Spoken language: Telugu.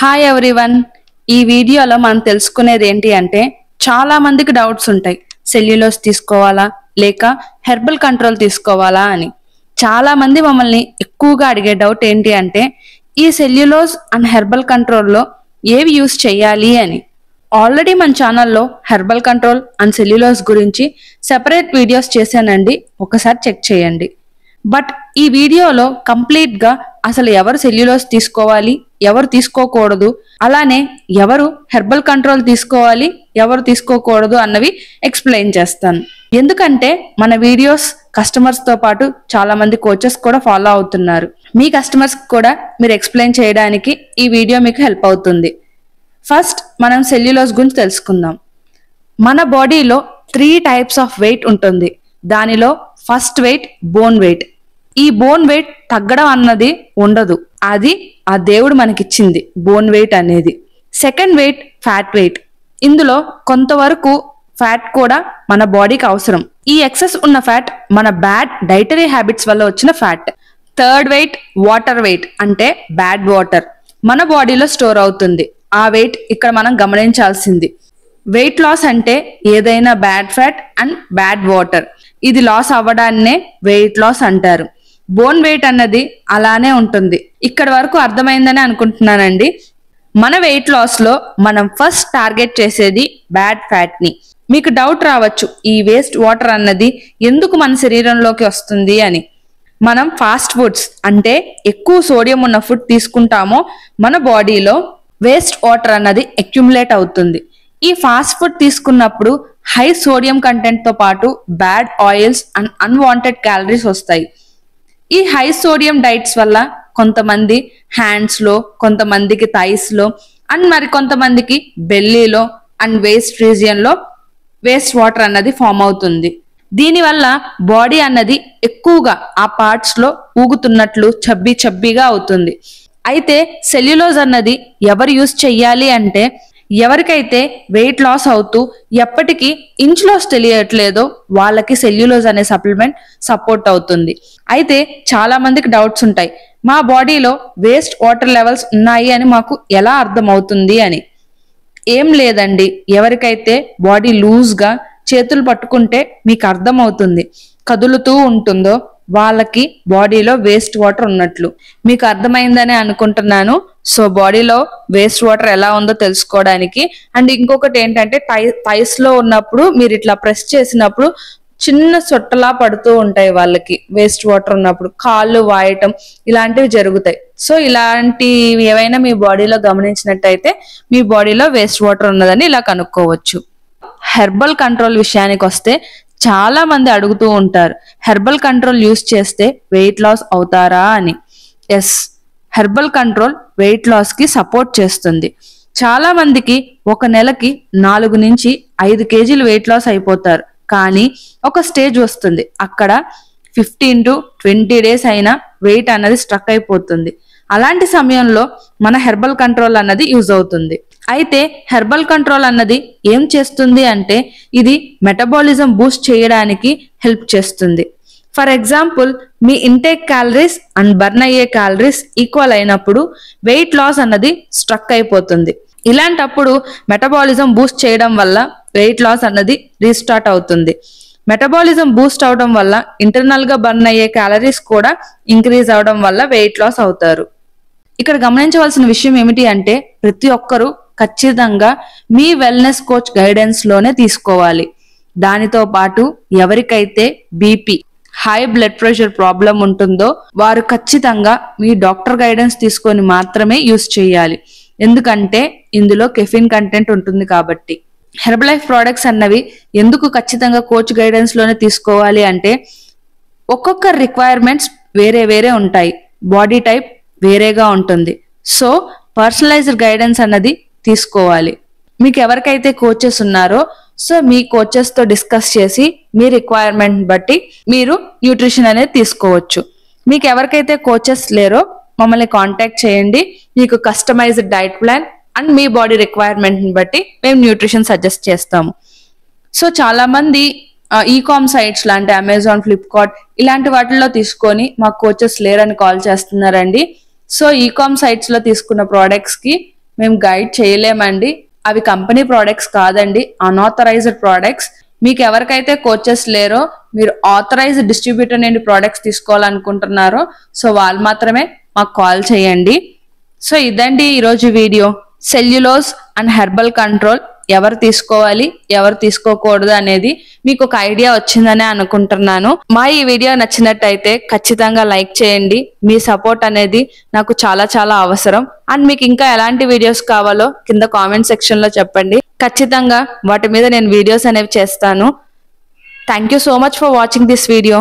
Hi everyone. ఈ వీడియోలో మనం తెలుసుకునేది ఏంటి అంటే చాలా మందికి డౌట్స్ ఉంటాయి. సెల్యులోస్ తీసుకోవాలా లేక హెర్బల్ కంట్రోల్ తీసుకోవాలా అని. చాలా మంది మమ్మల్ని ఎక్కువగా అడిగే డౌట్ ఏంటి అంటే ఈ సెల్యులోస్ అండ్ హెర్బల్ కంట్రోల్లో ఏవి యూస్ చేయాలి అని. ఆల్రెడీ మన ఛానల్లో హెర్బల్ కంట్రోల్ అండ్ సెల్యులోస్ గురించి సెపరేట్ వీడియోస్ చేశానండి, ఒకసారి చెక్ చేయండి. బట్ ఈ వీడియోలో కంప్లీట్ గా అసలు ఎవరు సెల్యులోస్ తీసుకోవాలి, ఎవరు తీసుకోకూడదు, అలానే ఎవరు హెర్బల్ కంట్రోల్ తీసుకోవాలి, ఎవరు తీసుకోకూడదు అన్నవి ఎక్స్ప్లెయిన్ చేస్తాను. ఎందుకంటే మన వీడియోస్ కస్టమర్స్ తో పాటు చాలా మంది కోచెస్ కూడా ఫాలో అవుతున్నారు. మీ కస్టమర్స్ కూడా మీరు ఎక్స్ప్లెయిన్ చేయడానికి ఈ వీడియో మీకు హెల్ప్ అవుతుంది. ఫస్ట్ మనం సెల్యులోస్ గురించి తెలుసుకుందాం. మన బాడీలో 3 టైప్స్ ఆఫ్ వెయిట్ ఉంటుంది. దానిలో ఫస్ట్ వెయిట్ బోన్ వెయిట్. ఈ బోన్ వెయిట్ తగ్గడం అన్నది ఉండదు, అది ఆ దేవుడు మనకిచ్చింది బోన్ వెయిట్ అనేది. Second weight fat weight. ఇందులో కొంతవరకు ఫ్యాట్ కూడా మన బాడీకి అవసరం. ఈ ఎక్సెస్ ఉన్న ఫ్యాట్ మన బ్యాడ్ డైటరీ హ్యాబిట్స్ వల్ల వచ్చిన fat. Third weight water weight, అంటే బ్యాడ్ వాటర్ మన బాడీలో స్టోర్ అవుతుంది. ఆ వెయిట్ ఇక్కడ మనం గమనించాల్సింది. వెయిట్ లాస్ అంటే ఏదైనా bad fat and bad water ఇది లాస్ అవ్వడాన్నే వెయిట్ లాస్ అంటారు. బోన్ వెయిట్ అన్నది అలానే ఉంటుంది. ఇక్కడ వరకు అర్థమైందని అనుకుంటున్నానండి. మన వెయిట్ లాస్ లో మనం ఫస్ట్ టార్గెట్ చేసేది బ్యాడ్ ఫ్యాట్ ని. మీకు డౌట్ రావచ్చు, ఈ వేస్ట్ వాటర్ అన్నది ఎందుకు మన శరీరంలోకి వస్తుంది అని. మనం ఫాస్ట్ ఫుడ్స్ అంటే ఎక్కువ సోడియం ఉన్న ఫుడ్ తీసుకుంటామో మన బాడీలో వేస్ట్ వాటర్ అన్నది అక్యుములేట్ అవుతుంది. ఈ ఫాస్ట్ ఫుడ్ తీసుకున్నప్పుడు హై సోడియం కంటెంట్ తో పాటు bad oils and unwanted calories వస్తాయి. ఈ హై సోడియం డైట్స్ వల్ల కొంతమంది హ్యాండ్స్ లో, కొంతమందికి థైస్ లో అండ్ మరి కొంతమందికి బెల్లీలో అండ్ వేస్ట్ రీజియన్ లో వేస్ట్ వాటర్ అన్నది ఫామ్ అవుతుంది. దీనివల్ల బాడీ అన్నది ఎక్కువగా ఆ పార్ట్స్ లో ఊగుతున్నట్లు చబ్బీగా అవుతుంది. అయితే సెల్యులోజ్ అన్నది ఎవరు యూస్ చెయ్యాలి అంటే ఎవరికైతే వెయిట్ లాస్ అవుతూ ఎప్పటికీ ఇంచ్ లాస్ తెలియట్లేదో వాళ్ళకి సెల్యులోజ్ అనే సప్లిమెంట్ సపోర్ట్ అవుతుంది. అయితే చాలా మందికి డౌట్స్ ఉంటాయి, మా బాడీలో వేస్ట్ వాటర్ లెవెల్స్ ఉన్నాయి అని మాకు ఎలా అర్థం అవుతుంది అని. ఏం లేదండి, ఎవరికైతే బాడీ లూజ్ గా చేతులు పట్టుకుంటే మీకు అర్థం అవుతుంది, కదులుతూ ఉంటుందో వాళ్ళకి బాడీలో వేస్ట్ వాటర్ ఉన్నట్లు. మీకు అర్థమైందని అనుకుంటున్నాను. సో బాడీలో వేస్ట్ వాటర్ ఎలా ఉందో తెలుసుకోవడానికి. అండ్ ఇంకొకటి ఏంటంటే థైస్ లో ఉన్నప్పుడు మీరు ఇట్లా ప్రెస్ చేసినప్పుడు చిన్న సొట్టలా పడుతూ ఉంటాయి వాళ్ళకి వేస్ట్ వాటర్ ఉన్నప్పుడు, కాళ్ళు వాయటం ఇలాంటివి జరుగుతాయి. సో ఇలాంటివి ఏవైనా మీ బాడీలో గమనించినట్టయితే మీ బాడీలో వేస్ట్ వాటర్ ఉన్నదని ఇలా కనుక్కోవచ్చు. హెర్బల్ కంట్రోల్ విషయానికి వస్తే చాలా మంది అడుగుతూ ఉంటారు, హెర్బల్ కంట్రోల్ యూస్ చేస్తే వెయిట్ లాస్ అవుతారా అని. Yes, herbal control weight loss కి సపోర్ట్ చేస్తుంది. చాలా మందికి ఒక నెలకి 4 నుంచి 5 కేజీలు వెయిట్ లాస్ అయిపోతారు. కానీ ఒక స్టేజ్ వస్తుంది, అక్కడ 15 to 20 డేస్ అయినా వెయిట్ అన్నది స్ట్రక్ అయిపోతుంది. అలాంటి సమయంలో మన హెర్బల్ కంట్రోల్ అన్నది యూజ్ అవుతుంది. అయితే హెర్బల్ కంట్రోల్ అన్నది ఏం చేస్తుంది అంటే ఇది మెటబాలిజం బూస్ట్ చేయడానికి హెల్ప్ చేస్తుంది. For example, me intake calories and burn అయ్యే క్యాలరీస్ ఈక్వల్ అయినప్పుడు వెయిట్ లాస్ అన్నది స్ట్రక్ అయిపోతుంది. ఇలాంటప్పుడు మెటబాలిజం బూస్ట్ చేయడం వల్ల వెయిట్ లాస్ అన్నది రీస్టార్ట్ అవుతుంది. మెటబాలిజం బూస్ట్ అవడం వల్ల ఇంటర్నల్ గా బర్న్ అయ్యే క్యాలరీస్ కూడా ఇంక్రీజ్ అవడం వల్ల వెయిట్ లాస్ అవుతారు. ఇక్కడ గమనించవలసిన విషయం ఏమిటి అంటే ప్రతి ఒక్కరూ ఖచ్చితంగా మీ వెల్నెస్ కోచ్ గైడెన్స్ లోనే తీసుకోవాలి. దానితో పాటు ఎవరికైతే BP, high blood pressure problem ఉంటుందో వారు ఖచ్చితంగా మీ డాక్టర్ గైడెన్స్ తీసుకొని మాత్రమే యూస్ చేయాలి. ఎందుకంటే ఇందులో కెఫిన్ కంటెంట్ ఉంటుంది కాబట్టి. హెర్బల్ లైఫ్ ప్రోడక్ట్స్ అన్నవి ఎందుకు ఖచ్చితంగా కోచ్ గైడెన్స్ లోనే తీసుకోవాలి అంటే ఒక్కొక్క రిక్వైర్మెంట్స్ వేరే ఉంటాయి, బాడీ టైప్ వేరేగా ఉంటుంది. సో పర్సనలైజ్డ్ గైడెన్స్ అన్నది తీసుకోవాలి. మీకు ఎవరికైతే కోచెస్ ఉన్నారో సో మీ కోచెస్ తో డిస్కస్ చేసి మీ రిక్వైర్మెంట్ బట్టి మీరు న్యూట్రిషన్ అనేది తీసుకోవచ్చు. మీకు ఎవరికైతే కోచెస్ లేరో మమ్మల్ని కాంటాక్ట్ చేయండి. మీకు కస్టమైజ్డ్ డైట్ ప్లాన్ అండ్ మీ బాడీ రిక్వైర్మెంట్ బట్టి మేము న్యూట్రిషన్ సజెస్ట్ చేస్తాము. సో చాలా మంది ఈకామ్ సైట్స్ లాంటి అమెజాన్, ఫ్లిప్కార్ట్ ఇలాంటి వాటిల్లో తీసుకొని మా కోచెస్ లేరని కాల్ చేస్తున్నారండి. సో ఈకామ్ సైట్స్ లో తీసుకున్న ప్రోడక్ట్స్ కి మేము గైడ్ చేయలేమండి. అవి కంపెనీ ప్రోడక్ట్స్ కాదండి, అన్ఆథరైజ్డ్ ప్రోడక్ట్స్. మీకు ఎవరికైతే కోచెస్ లేరో, మీరు ఆథరైజ్డ్ డిస్ట్రిబ్యూటర్ నుండి ప్రోడక్ట్స్ తీసుకోవాలనుకుంటున్నారో సో వాళ్ళు మాత్రమే మాకు కాల్ చేయండి. సో ఇదండి ఈరోజు video. Cellulose and herbal control ఎవరు తీసుకోవాలి ఎవరు తీసుకోకూడదు అనేది మీకు ఒక ఐడియా వచ్చిందనే అనుకుంటున్నాను. మా ఈ వీడియో నచ్చినట్టయితే ఖచ్చితంగా లైక్ చేయండి. మీ సపోర్ట్ అనేది నాకు చాలా చాలా అవసరం. అండ్ మీకు ఇంకా ఎలాంటి వీడియోస్ కావాలో కింద కామెంట్ సెక్షన్ లో చెప్పండి. ఖచ్చితంగా వాటి మీద నేను వీడియోస్ అనేవి చేస్తాను. Thank you so much for watching this video.